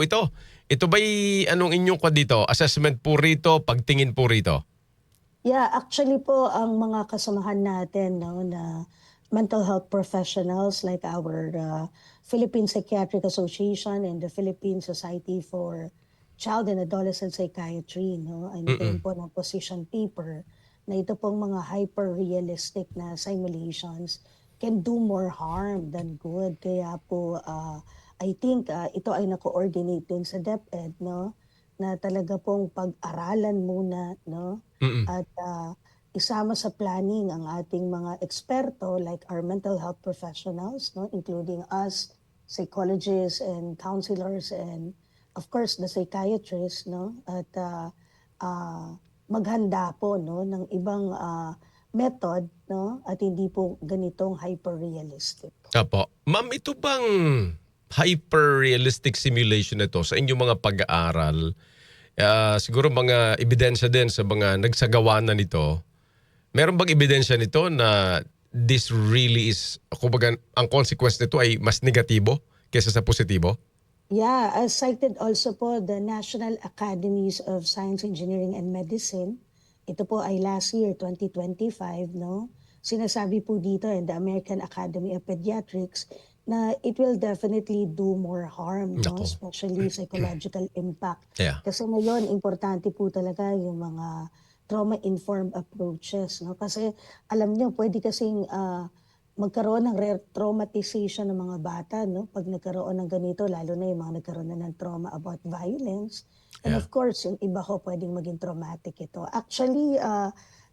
ito ba'y anong inyong dito? Assessment po rito, pagtingin po rito? Yeah, actually po ang mga kasamahan natin no na mental health professionals like our Philippine Psychiatric Association and the Philippine Society for Child and Adolescent Psychiatry no ay nagkaroon Mm. po ng position paper na ito pong mga hyper-realistic na simulations can do more harm than good. Kaya po I think ito ay na-coordinate din sa DepEd no na talaga pong pag-aralan muna no Mm. at isama sa planning ang ating mga eksperto like our mental health professionals, no, including us, psychologists and counselors and of course the psychiatrists, no, at maghanda po no ng ibang method, no, at hindi po ganitong hyper-realistic. Apo. Ma'am, ito bang hyper-realistic simulation na ito sa inyong mga pag-aaral? Siguro mga ebidensya din sa mga nagsagawa na nito. Meron bang ebidensya nito na this really is, kumbaga, ang consequence nito ay mas negatibo kaysa sa positibo? Yeah, as cited also po the National Academies of Science, Engineering and Medicine. Ito po ay last year, 2025, no? Sinasabi po dito in the American Academy of Pediatrics na it will definitely do more harm, no? Nako. Especially psychological impact. Yeah. Kasi ngayon, importante po talaga yung mga trauma-informed approaches, no? Kasi alam nyo, pwede kasing magkaroon ng re-traumatization ng mga bata, no? Pag nagkaroon ng ganito, lalo na yung mga nagkaroon na ng trauma about violence. And Yeah. of course, yung iba ko pwedeng maging traumatic ito. Actually,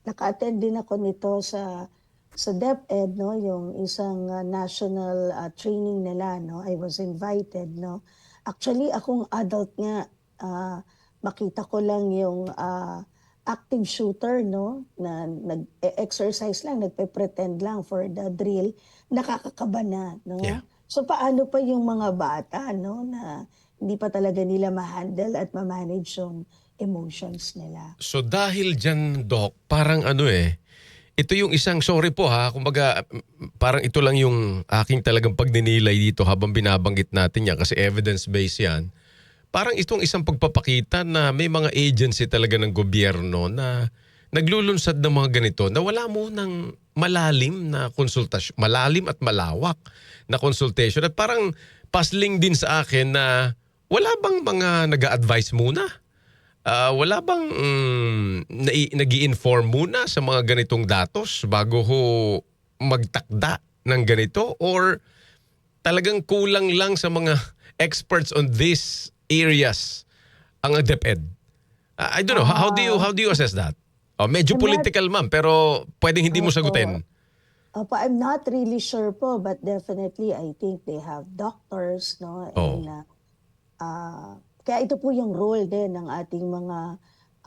naka-attend din ako nito sa DepEd, no? Yung isang national training nila, no? I was invited, no? Actually, akong adult nga, makita ko lang yung active shooter, no, na nag-exercise lang, nagpe-pretend lang for the drill, nakakakaba na, Yeah. no? So paano pa yung mga bata, no, na hindi pa talaga nila ma-handle at ma-manage yung emotions nila. So dahil dyan, Doc, parang ito yung isang, sorry po ha, kumbaga parang ito lang yung aking talagang pagninilay dito habang binabanggit natin yan kasi evidence-based yan. Parang itong isang pagpapakita na may mga agency talaga ng gobyerno na naglulunsad ng mga ganito na wala mo ng malalim na konsultasyon, malalim at malawak na consultation. At parang puzzling din sa akin na wala bang mga nag-a-advise muna? Wala bang nag-i-inform muna sa mga ganitong datos bago ho magtakda ng ganito? Or talagang kulang lang sa mga experts on these areas ang DepEd? I don't know. How do you assess that? Medyo I'm not, political, ma'am, pero pwedeng hindi mo opo, sagutin. I'm not really sure po, but definitely I think they have doctors, no, Oh. and kaya ito po yung role din ng ating mga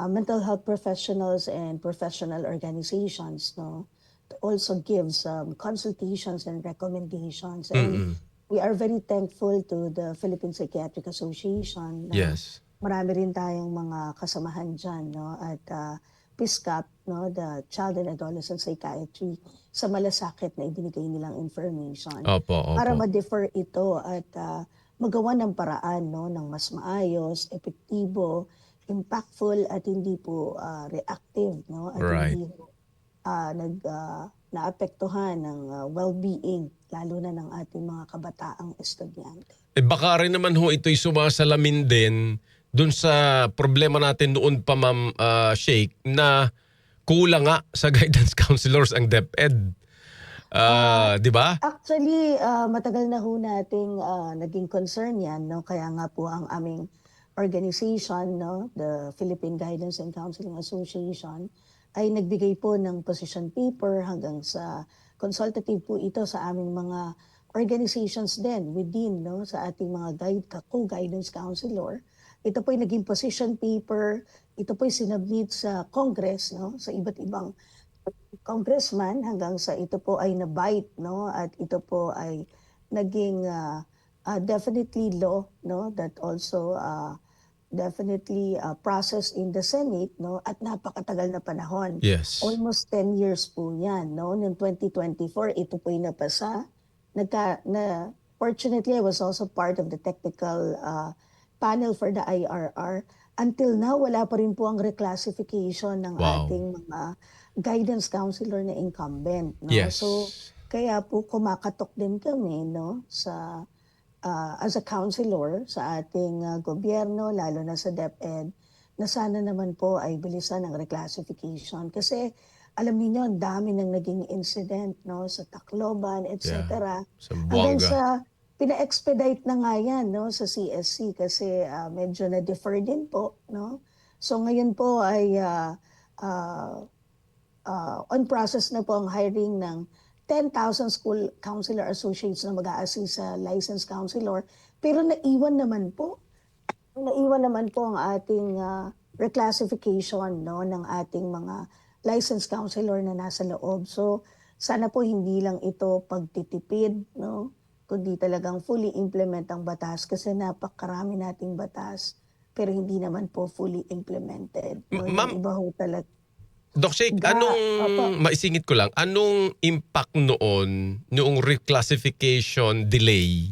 mental health professionals and professional organizations, no, to also give some consultations and recommendations. And Mm-mm. we are very thankful to the Philippine Psychiatric Association na Yes. marami rin tayong mga kasamahan dyan, no, at PSCAP, no, the Child and Adolescent Psychiatry, sa malasakit na ibinigay nilang information Opo, para opo. ma-defer ito at magawa ng paraan, no, ng mas maayos, epektibo, impactful at hindi po reactive, no, at Right. hindi naapektuhan ng well-being lalo na ng ating mga kabataang estudyante. Baka rin naman ho ito'y sumasalamin din dun sa problema natin noon pa, Ma'am Sheikh, na kulang nga sa guidance counselors ang DepEd. Ah, Di ba? Actually, matagal na ho nating naging concern yan, no? Kaya nga po ang aming organization, no, the Philippine Guidance and Counseling Association, ay nagbigay po ng position paper hanggang sa consultative po ito sa aming mga organizations din within, no, sa ating mga co-guidance counselor. Ito po ay naging position paper, ito po ay sinubmit sa Congress, no, sa iba't ibang congressman hanggang sa ito po ay na-bite, no, at ito po ay naging definitely law, no, that also definitely processed in the Senate, no, at napakatagal na panahon. Yes. Almost 10 years po yan, no. Noong 2024 ito po ay napasa. Fortunately, I was also part of the technical panel for the IRR. Until now, wala pa rin po ang reclassification ng Wow. ating mga guidance counselor na incumbent, no? Yes. So, kaya po kumakatok din kami, no, as a counselor sa ating gobyerno, lalo na sa DepEd, na sana naman po ay bilisan ang reclassification. Kasi alam niyo ang dami ng naging incident, no, sa Tacloban, etc. Hanggang Zamboanga. sa pina-expedite na nga yan, no, sa CSC kasi medyo na-defer din po, no. So ngayon po ay on process na po ang hiring ng 10,000 school counselor associates na mag-a-assist sa licensed counselor. Pero naiwan naman po ang ating reclassification, no, ng ating mga licensed counselor na nasa loob. So sana po hindi lang ito pagtitipid, no, kundi talagang fully implement ang batas kasi napakarami nating batas pero hindi naman po fully implemented. No, Ma'am, yung iba ho talaga. Doc Shake, Opo. maisingit ko lang, anong impact noong reclassification delay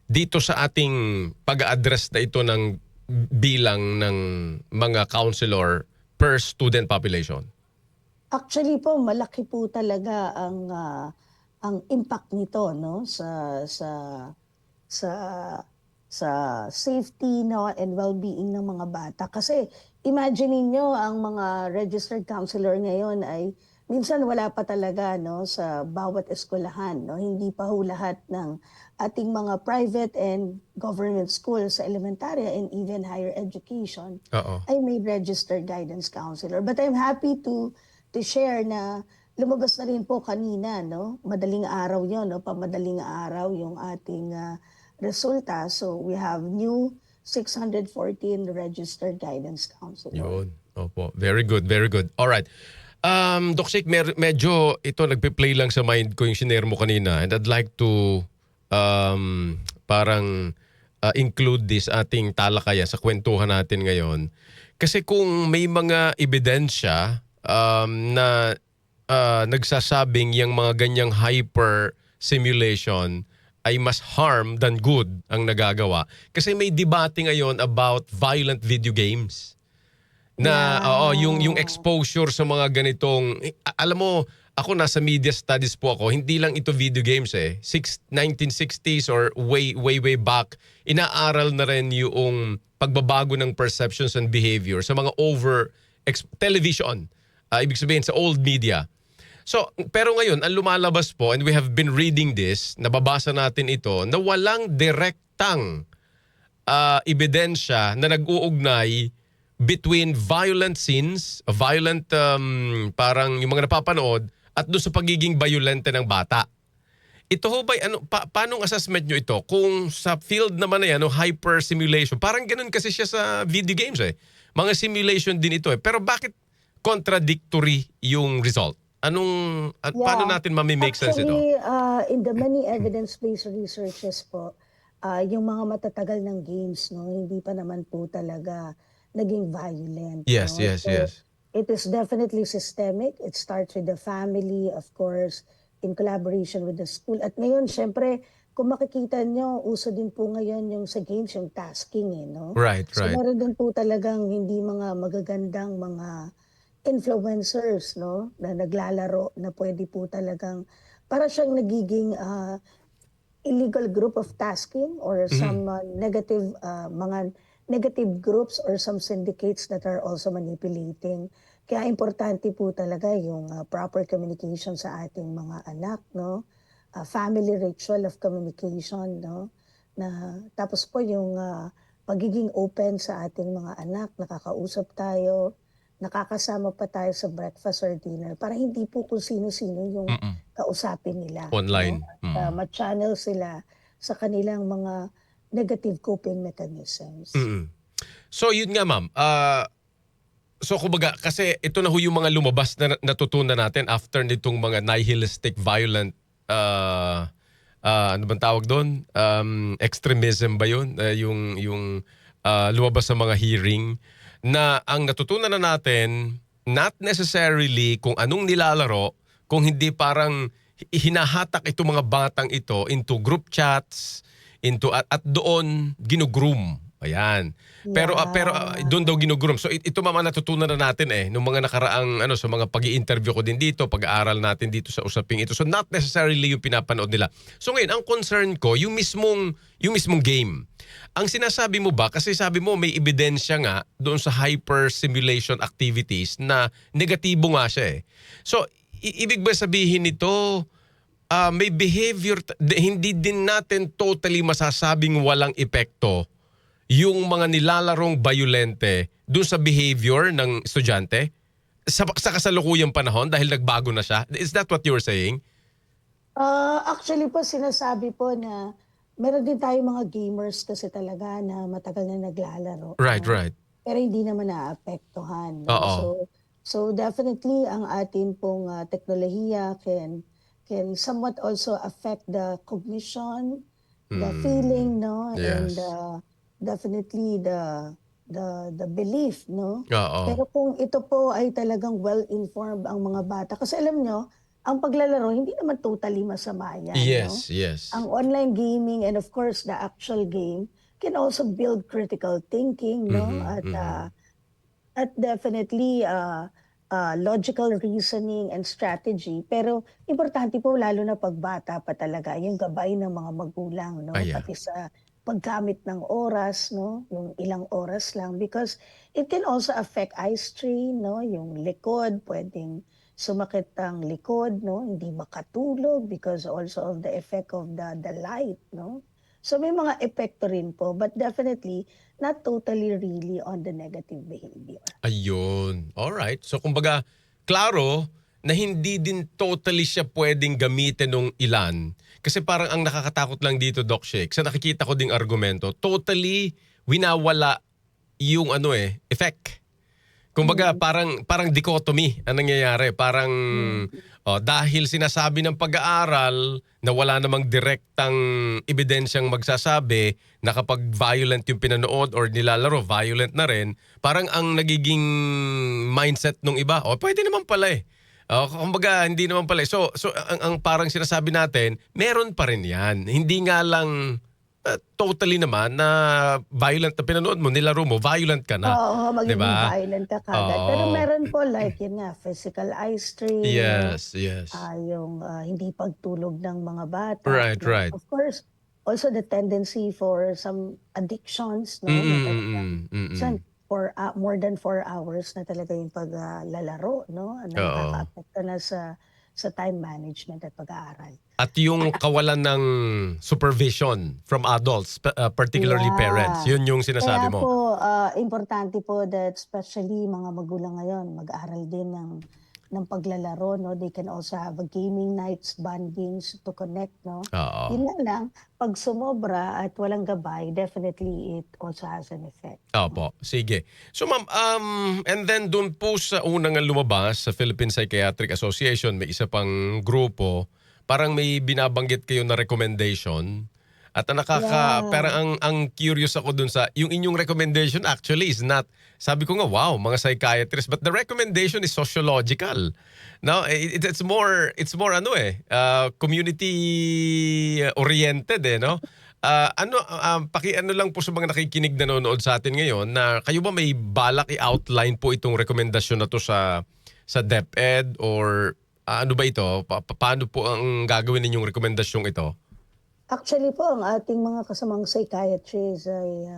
dito sa ating pag-address na ito ng bilang ng mga counselor per student population? Actually po malaki po talaga ang impact nito, no, sa sa safety, no, and well-being ng mga bata. Kasi imagine niyo ang mga registered counselor ngayon ay minsan wala pa talaga, no, sa bawat eskwelahan, no. Hindi pa ho lahat ng ating mga private and government schools sa elementarya and even higher education Oo. ay may registered guidance counselor. But I'm happy to share na lumabas na rin po kanina, no? Madaling araw 'yon, no? Pamadaling araw yung ating resulta. So we have new 614 registered guidance counselor. Yun. Opo. Very good, very good. Alright. Doc Shake, medyo ito nagpe-play lang sa mind ko yung shinare mo kanina and I'd like to parang include this ating talakayan sa kwentuhan natin ngayon. Kasi kung may mga ebidensya na nagsasabing yung mga ganyang hyper simulation ay mas harm than good ang nagagawa. Kasi may debate ngayon about violent video games. Na yung exposure sa mga ganitong alam mo, ako nasa media studies po ako, hindi lang ito video games 1960s or way back, inaaral na rin yung pagbabago ng perceptions and behavior sa mga television. Ibig sabihin sa old media. So, pero ngayon, ang lumalabas po, and we have been reading this, nababasa natin ito, na walang direktang ebidensya na nag-uugnay between violent scenes, parang yung mga napapanood, at doon sa pagiging violente ng bata. Ito ho ba, paanong assessment nyo ito? Kung sa field naman na yan, hyper simulation, parang ganun kasi siya sa video games Mga simulation din ito Pero bakit contradictory yung result? Paano natin make sense ito? Actually, in the many evidence-based researches po, yung mga matatagal ng games, no, hindi pa naman po talaga naging violent. Yes, no? yes, So, yes. it is definitely systemic. It starts with the family, of course, in collaboration with the school. At ngayon, syempre, kung makikita nyo, uso din po ngayon yung sa games, yung tasking, no? Right, So, right. meron din po talagang hindi mga magagandang mga influencers, no, na naglalaro na pwede po talagang para siyang nagiging illegal group of tasking or some mga negative groups or some syndicates that are also manipulating. Kaya importante po talaga yung proper communication sa ating mga anak, no, family ritual of communication, no, na tapos po yung pagiging open sa ating mga anak, nakakausap tayo, nakakasama pa tayo sa breakfast or dinner para hindi po kung sino-sino yung kausapin nila. Online. No? Ma-channel sila sa kanilang mga negative coping mechanisms. So yun nga ma'am, so kumbaga kasi ito na ho yung mga lumabas na natutunan natin after nitong mga nihilistic violent ano bang tawag doon? Extremism ba yun? Yung lumabas sa mga hearing na ang natutunan na natin, not necessarily kung anong nilalaro, kung hindi parang hinahatak itong mga batang ito into group chats, at doon ginugroom Ayan. Pero Yeah. doon daw ginugroom. So ito mama natutunan na natin nung mga nakaraang sa mga pag-i-interview ko din dito, pag-aaral natin dito sa usaping ito. So not necessarily yung pinapanood nila. So ngayon ang concern ko yung mismong game. Ang sinasabi mo ba kasi sabi mo may ebidensya nga doon sa hyper simulation activities na negatibo nga siya eh. So ibig ba sabihin nito may behavior hindi din natin totally masasabing walang epekto yung mga nilalarong violente dun sa behavior ng estudyante sa kasalukuyang panahon dahil nagbago na siya? Is that what you're saying? Actually po sinasabi po na meron din tayong mga gamers kasi talaga na matagal na naglalaro Right, 'no, right. pero hindi naman naapektuhan 'no. Oo. So definitely ang atin pong, teknolohiya can somewhat also affect the cognition, the Hmm. feeling 'no, and, Yes. definitely the belief 'no. Oo. Pero kung ito po ay talagang well-informed ang mga bata kasi alam niyo, ang paglalaro hindi naman totally masama 'yan 'no. Yes, yes. Ang online gaming and of course the actual game can also build critical thinking 'no Mhm, mhm. at definitely, logical reasoning and strategy. Pero importante po lalo na 'pag bata pa talaga yung gabay ng mga magulang 'no, Yeah. pati sa paggamit ng oras 'no, yung ilang oras lang because it can also affect eye strain 'no, yung likod puwedeng sumakit ang likod 'no, hindi makatulog because also of the effect of the light 'no. So may mga epekto rin po but definitely not totally really on the negative behavior. Ayun. Alright. So kumbaga, klaro na hindi din totally siya pwedeng gamitin ng ilan. Kasi parang ang nakakatakot lang dito, Doc Shake, sa nakikita ko ding argumento, totally winawala yung effect. Kumbaga Mm, parang dichotomy ang nangyayari. Parang mm. dahil sinasabi ng pag-aaral na wala namang direktang ebidensyang magsasabi na kapag violent yung pinanood or nilalaro, violent na rin, parang ang nagiging mindset nung iba, pwede naman pala eh. Kumbaga, hindi naman pala. So ang parang sinasabi natin, meron pa rin yan. Hindi nga lang totally naman na violent na pinanood mo, nilaro mo, violent ka na. Oo, 'Di magiging ba? violent ka kaagad. Pero Oo. meron po like yun nga, physical eye strain 'no, Yes, yes. yung, hindi pagtulog ng mga bata Right, 'no. right. Of course, also the tendency for some addictions 'no, na talagang Mm, mm, minsan mm. for, more than 4 hours na talaga yung lalaro 'no, na Oo. nakakaapekto na sa time management at pag-aaral. At yung kawalan ng supervision from adults, particularly parents, Yeah. yun yung Kaya sinasabi mo? po, importante po that especially mga magulang ngayon mag-aral din ng paglalaro 'no. They can also have a gaming nights, bondings to connect 'no. Oo. Yun nga lang, 'pag sumobra at walang gabay, definitely it also has an effect. Opo, sige. So ma'am, and then dun po sa unang lumabas sa Philippine Psychiatric Association, may isa pang grupo, parang may binabanggit kayo na recommendation. At parang Yeah. ang curious ako dun sa, yung inyong recommendation actually is not, sabi ko nga, wow, mga psychiatrists, but the recommendation is sociological. No, it's more community oriented no? Paki-ano lang po sa mga nakikinig nanonood sa atin ngayon na kayo ba may balak i-outline po itong rekomendasyon na to sa DepEd or ano ba ito? Paano po ang gagawin ninyong rekomendasyong ito? Actually po, ang ating mga kasamang psychiatrists ay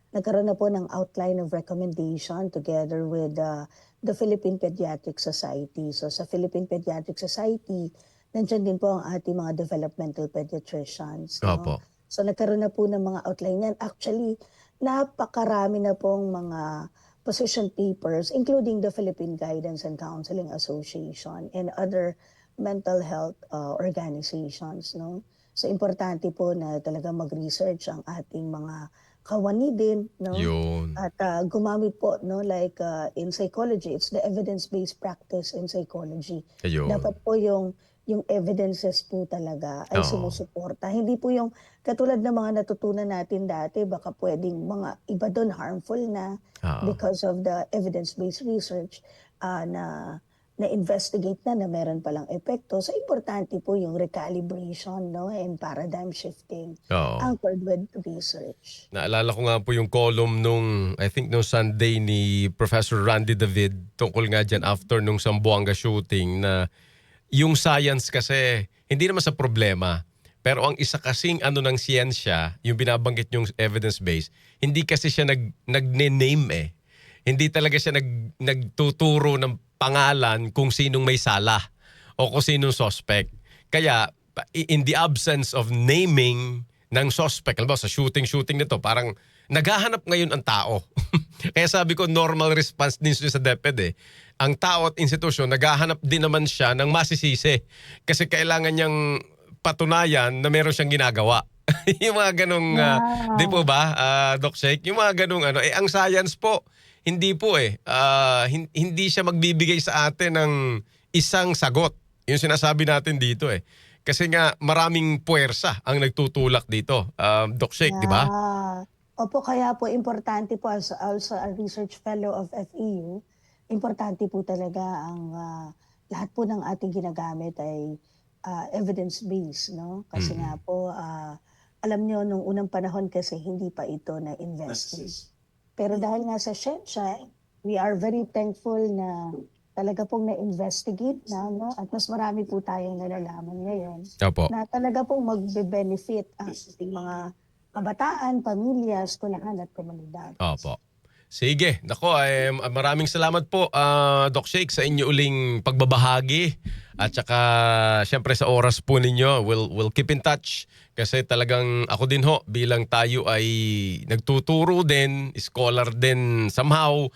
nagkaroon na po ng outline of recommendation together with the Philippine Pediatric Society. So sa Philippine Pediatric Society, nandiyan din po ang ating mga developmental pediatricians. No? Opo. So nagkaroon na po ng mga outline yan. Actually, napakarami na pong mga position papers, including the Philippine Guidance and Counseling Association and other mental health organizations. No? So importante po na talagang mag-research ang ating mga kawani din 'no, Yun. at, gumamit po 'no, like, in psychology, it's the evidence-based practice in psychology. Dapat Ayun. po yung evidences po talaga ay Oo. sumusuporta. Hindi po yung katulad ng mga natutunan natin dati baka puwedeng mga iba dun harmful na Oo. because of the evidence-based research, na na-investigate na meron palang epekto. So importante po yung recalibration, no, and paradigm shifting Oo. anchored with research. Naalala ko nga po yung column nung, I think nung Sunday ni Professor Randy David tungkol nga dyan after nung Zamboanga shooting na yung science kasi hindi naman sa problema. Pero ang isa kasing ano ng siyensya, yung binabanggit yung evidence-based, hindi kasi siya nagne-name eh. Hindi talaga siya nagtuturo ng pangalan kung sinong may sala o kung sinong suspect. Kaya in the absence of naming ng suspect, alam mo, sa shooting nito, parang naghahanap ngayon ang tao. Kaya sabi ko, normal response din siya sa DepEd eh. Ang tao at institusyon, naghahanap din naman siya ng masisisi. Kasi kailangan niyang patunayan na meron siyang ginagawa. Yung mga ganong, di po Yeah. ba, Doc Sheikh? Yung mga ganong ano, ang science po, hindi po eh. Hindi siya magbibigay sa atin ng isang sagot. Yung sinasabi natin dito eh. Kasi nga maraming puwersa ang nagtutulak dito. Doc Sheikh, di ba? Yeah. Opo, kaya po importante po as also a research fellow of FEU, importante po talaga ang lahat po ng ating ginagamit ay evidence-based, no? Kasi nga po, alam nyo, nung unang panahon kasi hindi pa ito na-investigate. Pero dahil nga sa siyensya, we are very thankful na talaga pong na-investigate na, no? At mas marami po tayong nalalaman ngayon Opo. na talaga pong magbe-benefit ang ating mga kabataan, pamilya, eskwelahan at komunidad. Opo. Sige. Nako, maraming salamat po, Doc Sheikh, sa inyo uling pagbabahagi. At saka, syempre sa oras po ninyo, we'll keep in touch. Kasi talagang ako din ho, bilang tayo ay nagtuturo din, scholar din somehow,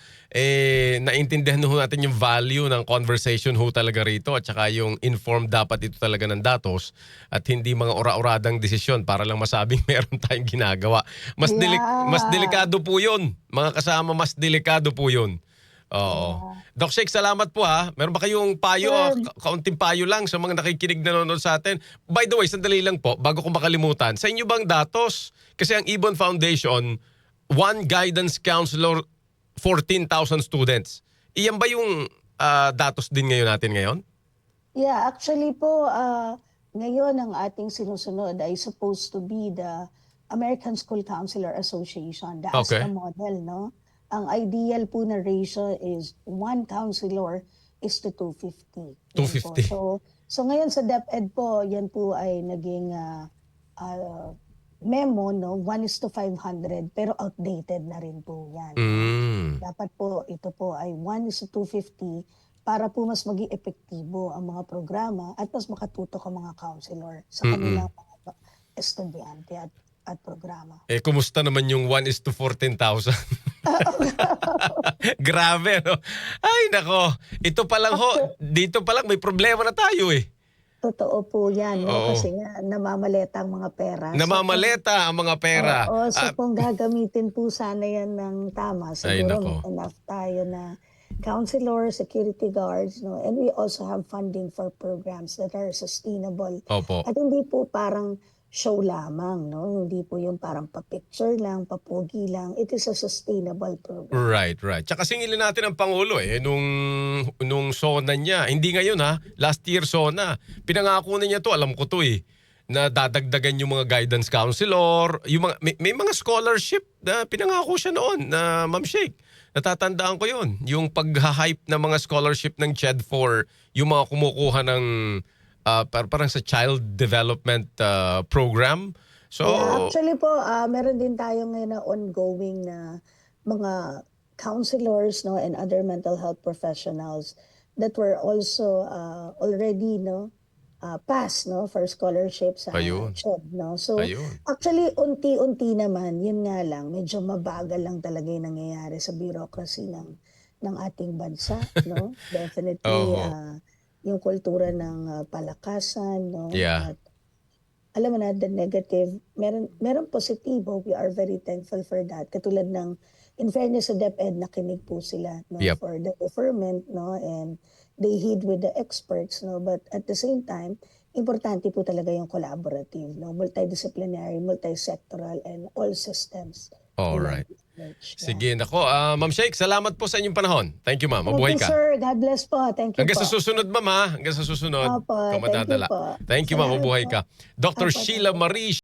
naintindihan ho natin yung value ng conversation ho talaga rito. At saka yung informed dapat ito talaga ng datos. At hindi mga ora-oradang desisyon para lang masabing meron tayong ginagawa. Mas Yeah. delikado po yun. Mga kasama, mas delikado po yun. Oo. Yeah. Doc Sheikh, salamat po ha. Meron ba kayong payo, Sir, kaunting payo lang sa mga nakikinig na nanonood sa atin? By the way, sandali lang po, bago ko makalimutan, sa inyo bang datos? Kasi ang Ibon Foundation, one guidance counselor, 14,000 students. Iyan ba yung datos din ngayon natin ngayon? yeah, actually po, ngayon ang ating sinusunod ay supposed to be the American School Counselor Association, the ASCA Okay. model, no? Ang ideal po na ratio is 1 counselor is to 250. Yan po. 250. So ngayon sa DepEd po, yan po ay naging memo, no? 1:500, pero outdated na rin po yan. No? Mm. Dapat po, ito po ay 1:250 para po mas maging epektibo ang mga programa at mas makatutok ang mga counselor sa kanilang mga estudyante at programa. Kumusta naman yung 1:14,000? Grabe, no? Ay, nako. Ito pa lang ho, dito pa lang may problema na tayo eh. Totoo po yan, no? Oo. Kasi nga namamaleta ang mga pera. Namamaleta ang mga pera. Oo, so Ah, kung gagamitin po sana yan ng tama, ay, siguro nako. may enough tayo na counselor, security guards, no? And we also have funding for programs that are sustainable. Opo. At hindi po parang show lamang, no? Hindi po yung parang pa-picture lang, papogi lang. It is a sustainable program. Right. Tsaka singilin natin ang Pangulo nung SONA niya. Hindi ngayon ha, last year SONA. Pinangako na niya to, alam ko to na dadagdagan yung mga guidance counselor, yung mga, may mga scholarship na pinangako siya noon na Ma'am Sheikh. Natatandaan ko yun. Yung pag-hype ng mga scholarship ng CHED4, yung mga kumukuha ng parang sa child development program. So, Yeah, actually po, meron din tayo ngayon na ongoing na mga counselors, no, and other mental health professionals that were also already, no, passed, no, for scholarship sa ayun. CHED, no. So Ayun. actually unti-unti naman, yun nga lang, medyo mabagal lang talaga yung nangyayari sa bureaucracy ng ating bansa, no. Definitely Oho. yung kultura ng palakasan, no, Yeah. at alam mo na, the negative, meron positibo, we are very thankful for that. Katulad ng, in fairness sa DepEd, nakinig po sila, no, Yep. for the deferment, no, and they heed with the experts, no, but at the same time, importante po talaga yung collaborative, no, multidisciplinary, multisectoral, and all systems Alright. research. Sige, nako. Ma'am Sheikh, salamat po sa inyong panahon. Thank you, ma'am. Thank Mabuhay you, ka. sir. God bless po. Thank you Hanggang po. sa susunod, ma'am, ha? Hanggang sa susunod. Opo, Ikaw thank you matadala. po. Thank you, ma'am. Salamat Mabuhay po. ka. Dr. Opo, Sheila thank you. Marie